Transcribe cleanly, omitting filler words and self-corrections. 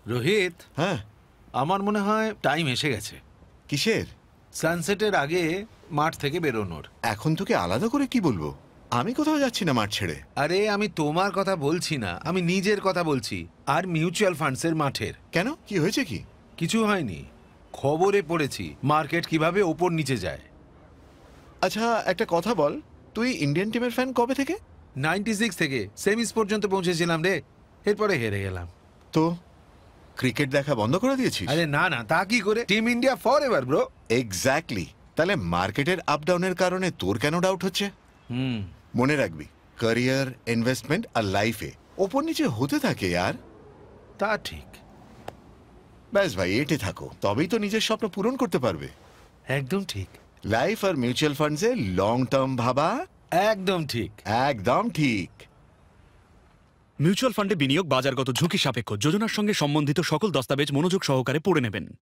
রোহিত, হ্যাঁ, আমার মনে হয় টাইম এসে গেছে কিসের? সানসেটের আগে মাঠ থেকে বেরোনোর। এখন তোকে আলাদা করে কি বলবো? আমি কোথাও যাচ্ছি না মাঠ ছেড়ে। আরে আমি তোমার কথা বলছি না, আমি নিজের কথা বলছি। আর মিউচুয়াল ফান্ডসের মাঠের। কেন, কি হয়েছে কি? কিছু হয়নি, খবরে পড়েছি মার্কেট কিভাবে ওপর নিচে যায়। আচ্ছা একটা কথা বল, তুই ইন্ডিয়ান টিমের ফ্যান কবে থেকে? 96 থেকে সেমিস পর্যন্ত পৌঁছেছিলাম রে, এরপরে হেরে গেলাম। তো ক্রিকেট দেখা বন্ধ করে দিয়েছিস? আরে না না, তা কি করে? Team India for ever bro. Exactly. তাহলে মার্কেটের আপ ডাউনের কারণে তোর কেন ডাউট হচ্ছে? হুম। মনে রাখবি, ক্যারিয়ার, ইনভেস্টমেন্ট আর লাইফে ওপর নিচে হতে থাকে আর। তা ঠিক। ব্যাস ভাই, এটে থাকো, তবেই তো নিজের স্বপ্ন পূরণ করতে পারবে। একদম ঠিক। লাইফ আর মিউচুয়াল ফান্ডসে লং টার্ম ভাবা। একদম ঠিক। একদম ঠিক। মিউচুয়াল ফান্ডে বিনিয়োগ বাজারগত ঝুঁকি সাপেক্ষ। যোজনার সঙ্গে সম্বন্ধিত সকল দস্তাবেজ মনোযোগ সহকারে পড়ে নেবেন।